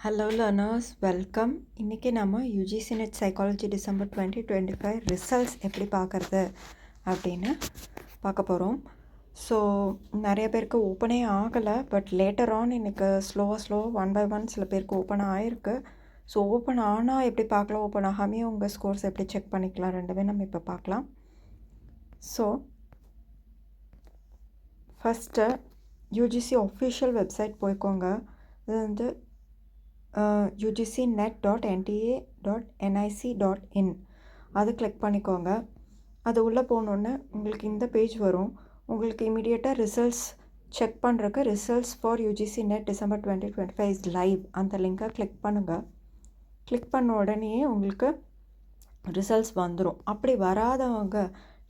Hello learners, welcome. இன்றைக்கி நம்ம UGC net psychology December 2025 results எப்படி பார்க்குறது அப்படின்னு பார்க்க போகிறோம். ஸோ நிறைய பேருக்கு ஓப்பனே ஆகலை, பட் லேட்டர் ஆன் இன்றைக்கி ஸ்லோவாக ஒன் பை ஒன் சில பேருக்கு ஓப்பன் ஆகிருக்கு. ஸோ ஓப்பன் ஆனால் எப்படி பார்க்கலாம், ஓப்பன் ஆகாமே உங்கள் ஸ்கோர்ஸ் எப்படி செக் பண்ணிக்கலாம், ரெண்டுமே நம்ம இப்போ பார்க்கலாம். So first UGC official website போய்க்கோங்க. இது வந்து ugcnet.nta.nic.in அது கிளிக் பண்ணிக்கோங்க. அது உள்ளே போனோன்னே உங்களுக்கு இந்த பேஜ் வரும். உங்களுக்கு இமீடியட்டாக ரிசல்ட்ஸ் செக் பண்ணுறக்கு results for UGC net December 2025 is live அந்த லிங்கை கிளிக் பண்ணுங்கள். கிளிக் பண்ண உடனே உங்களுக்கு ரிசல்ட்ஸ் வந்துடும். அப்படி வராதவங்க,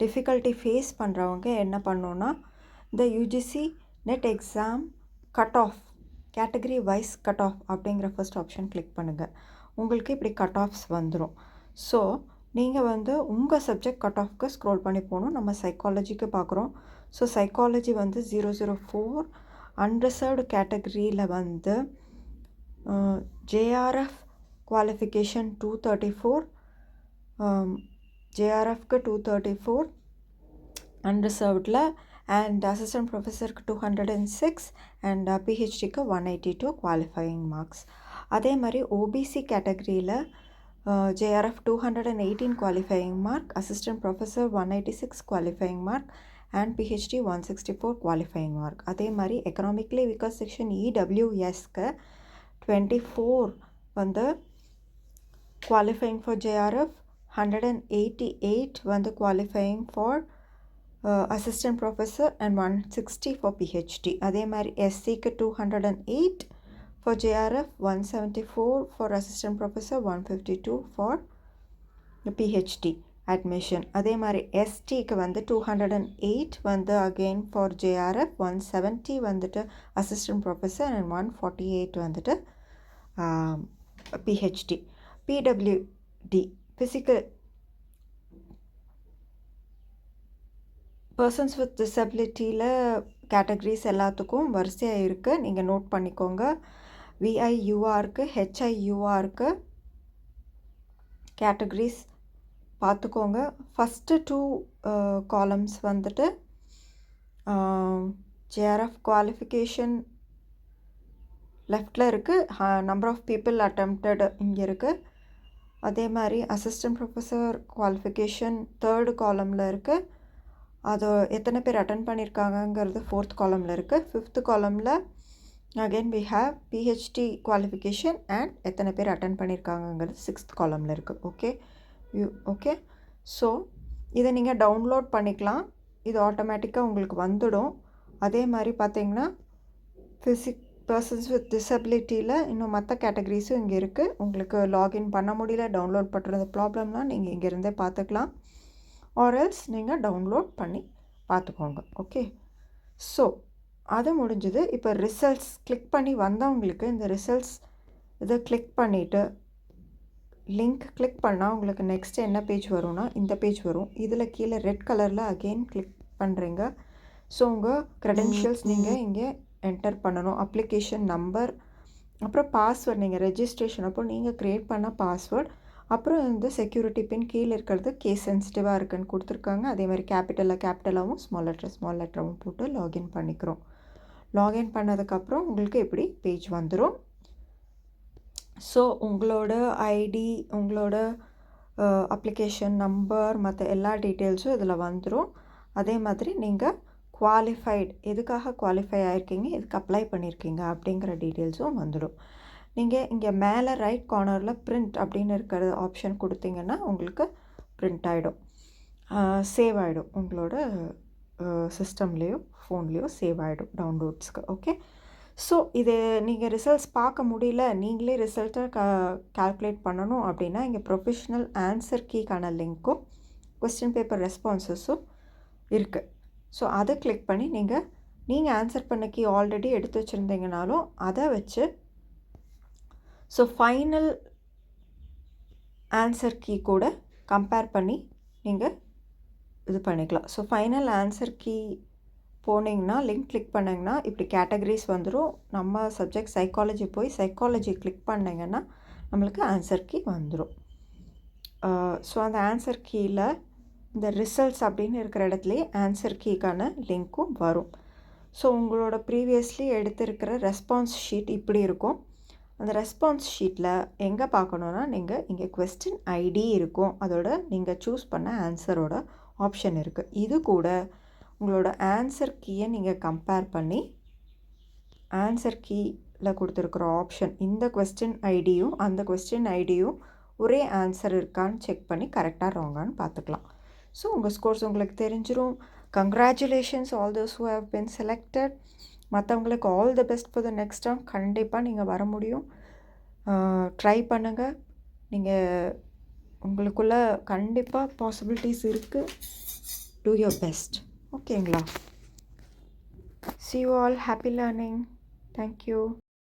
டிஃபிகல்ட்டி ஃபேஸ் பண்ணுறவங்க என்ன பண்ணோன்னா, இந்த UGC NET exam cut off category wise cut off அப்படிங்கிற ஃபர்ஸ்ட் ஆப்ஷன் கிளிக் பண்ணுங்கள். உங்களுக்கு இப்படி கட் ஆஃப்ஸ் வந்துடும். ஸோ நீங்கள் வந்து உங்கள் சப்ஜெக்ட் கட் ஆஃப்க்கு ஸ்க்ரோல் பண்ணி போகணும். நம்ம சைக்காலஜிக்கு பார்க்குறோம். ஸோ சைக்காலஜி வந்து 004 அன்ரிசர்வ்டு கேட்டகரியில் வந்து ஜேஆர்எஃப் குவாலிஃபிகேஷன் 234, ஜேஆர்எஃப்க்கு 234 அன்ரிசர்வ்டில், அண்ட் அசிஸ்டன்ட் ப்ரொஃபஸருக்கு 206 அண்ட் பிஹெச்டிக்கு 182 குவாலிஃபையிங் மார்க்ஸ். அதே மாதிரி ஓபிசி கேட்டகரியில் JRF 218 qualifying mark, assistant professor 186 qualifying mark and PhD 164 qualifying mark. அதே மாதிரி எக்கனாமிக்கலி வீக்கர் செக்ஷன் இடபிள்யூஎஸ்க்கு 24 வந்து குவாலிஃபையிங் ஃபார் ஜேஆர்எஃப், 188 வந்து qualifying for assistant professor and 160 for PhD. அதே மாதிரி SCக்கு 208 for JRF, 174 for assistant professor, 152 for PhD admission. அதே மாதிரி STக்கு வந்து 208 வந்து again for JRF, 170 வந்துட்டு assistant professor and 148 வந்துட்டு PhD. PWD physical persons with டிசபிலிட்டியில் கேட்டகரிஸ் எல்லாத்துக்கும் வரிசையாக இருக்குது, நீங்கள் நோட் பண்ணிக்கோங்க. விஐயூஆருக்கு, ஹெச்ஐயூஆருக்கு கேட்டகரிஸ் பார்த்துக்கோங்க. ஃபஸ்ட்டு 2 காலம்ஸ் வந்துட்டு ஜேஆர்எஃப் குவாலிஃபிகேஷன் லெஃப்டில் இருக்குது, நம்பர் ஆஃப் பீப்புள் அட்டெம்ப்டட் இங்கே இருக்குது. அதே மாதிரி அசிஸ்டன்ட் ப்ரொஃபஸர் குவாலிஃபிகேஷன் 3rd காலமில் இருக்குது, அது எத்தனை பேர் அட்டன் பண்ணியிருக்காங்கங்கிறது 4th காலமில் இருக்குது. 5th காலமில் again we have PhD qualification and எத்தனை பேர் அட்டன் பண்ணியிருக்காங்கங்கிறது 6th காலமில் இருக்குது. ஓகே ஸோ இதை நீங்கள் டவுன்லோட் பண்ணிக்கலாம். இது ஆட்டோமேட்டிக்காக உங்களுக்கு வந்துடும். அதே மாதிரி பார்த்தீங்கன்னா பர்சன்ஸ் வித் டிசபிலிட்டியில் இன்னும் மற்ற கேட்டகரிஸும் இங்கே இருக்குது. உங்களுக்கு லாகின் பண்ண முடியல, டவுன்லோட் பண்ணுறது ப்ராப்ளம்லாம் நீங்கள் இங்கேருந்தே பார்த்துக்கலாம். ஆர்எல்ஸ் நீங்கள் டவுன்லோட் பண்ணி பார்த்துக்கோங்க. ஓகே, ஸோ அது முடிஞ்சது. இப்போ ரிசல்ட்ஸ் கிளிக் பண்ணி வந்தவங்களுக்கு இந்த ரிசல்ட்ஸ் இதை கிளிக் பண்ணிவிட்டு லிங்க் கிளிக் பண்ணால் உங்களுக்கு நெக்ஸ்ட் என்ன பேஜ் வரும்னா இந்த பேஜ் வரும். இதில் கீழே ரெட் கலரில் அகெயின் கிளிக் பண்ணுறீங்க. ஸோ உங்கள் க்ரெடென்ஷியல்ஸ் நீங்கள் இங்கே என்டர் பண்ணணும். அப்ளிகேஷன் நம்பர், அப்புறம் பாஸ்வேர்ட், நீங்கள் ரெஜிஸ்ட்ரேஷன் அப்போ நீங்கள் க்ரியேட் பண்ண பாஸ்வேர்ட், அப்புறம் இந்த செக்யூரிட்டி பின் கீழே இருக்கிறது கேஸ் சென்சிட்டிவாக இருக்குன்னு கொடுத்துருக்காங்க. அதே மாதிரி கேபிட்டலாகவும் ஸ்மால் லெட்டராகவும் போட்டு லாகின் பண்ணிக்கிறோம். லாகின் பண்ணதுக்கப்புறம் உங்களுக்கு இப்படி பேஜ் வந்துடும். ஸோ உங்களோட ஐடி, உங்களோட அப்ளிகேஷன் நம்பர், மற்ற எல்லா டீட்டெயில்ஸும் இதில் வந்துடும். அதே மாதிரி நீங்கள் குவாலிஃபைடு, எதுக்காக குவாலிஃபை ஆகிருக்கீங்க, எதுக்கு அப்ளை பண்ணியிருக்கீங்க அப்படிங்கிற டீட்டெயில்ஸும் வந்துடும். நீங்கள் இங்கே மேலே ரைட் கார்னரில் பிரிண்ட் அப்படின்னு இருக்கிற ஆப்ஷன் கொடுத்தீங்கன்னா உங்களுக்கு பிரிண்ட் ஆகிடும், சேவ் ஆகிடும், உங்களோட சிஸ்டம்லேயோ ஃபோன்லேயோ சேவ் ஆகிடும் டவுன்லோட்ஸ்க்கு. ஓகே, ஸோ இது நீங்கள் ரிசல்ட்ஸ் பார்க்க முடியல, நீங்களே ரிசல்ட்டை கால்குலேட் பண்ணணும் அப்படின்னா இங்கே ப்ரொஃபஷ்னல் ஆன்சர் கீக்கான லிங்க்கும் கொஸ்டின் பேப்பர் ரெஸ்பான்சஸும் இருக்குது. ஸோ அதை கிளிக் பண்ணி நீங்கள் ஆன்சர் பண்ண கீ ஆல்ரெடி எடுத்து வச்சுருந்தீங்கனாலும் அதை வச்சு ஸோ ஃபைனல் ஆன்சர் கீ கூட கம்பேர் பண்ணி நீங்கள் இது பண்ணிக்கலாம். ஸோ ஃபைனல் ஆன்சர் கீ போனீங்கன்னா லிங்க் கிளிக் பண்ணிங்கன்னா இப்படி கேட்டகரிஸ் வந்துடும். நம்ம சப்ஜெக்ட் சைக்காலஜி போய் சைக்காலஜி கிளிக் பண்ணிங்கன்னா நம்மளுக்கு ஆன்சர் கீ வந்துடும். ஸோ அந்த ஆன்சர் கீயில் இந்த ரிசல்ட்ஸ் அப்படின்னு இருக்கிற இடத்துலையே ஆன்சர் கீக்கான லிங்க்கும் வரும். ஸோ உங்களோட ப்ரீவியஸ்லி எடுத்திருக்கிற ரெஸ்பான்ஸ் ஷீட் இப்படி இருக்கும். அந்த ரெஸ்பான்ஸ் ஷீட்டில் எங்கே பார்க்கணுன்னா நீங்கள் இங்கே கொஸ்டின் ஐடி இருக்கும். அதோட நீங்கள் சூஸ் பண்ண ஆன்சரோட ஆப்ஷன் இருக்குது. இது கூட உங்களோட ஆன்சர் கீயை நீங்கள் கம்பேர் பண்ணி ஆன்சர் கீயில் கொடுத்துருக்குற ஆப்ஷன் இந்த கொஸ்டின் ஐடியும் அந்த கொஸ்டின் ஐடியும் ஒரே ஆன்சர் இருக்கான்னு செக் பண்ணி கரெக்டாக ராங்கான்னு பார்த்துக்கலாம். ஸோ உங்கள் ஸ்கோர்ஸ் உங்களுக்கு தெரிஞ்சிடும். Congratulations all those who have been selected. மற்றவங்களுக்கு all the best for the next time. கண்டிப்பாக நீங்கள் வர முடியும். ட்ரை பண்ணுங்கள். நீங்கள் உங்களுக்குள்ள கண்டிப்பாக பாசிபிலிட்டிஸ் இருக்குது. Two your best. ஓகேங்களா? See you all. Happy learning. Thank you.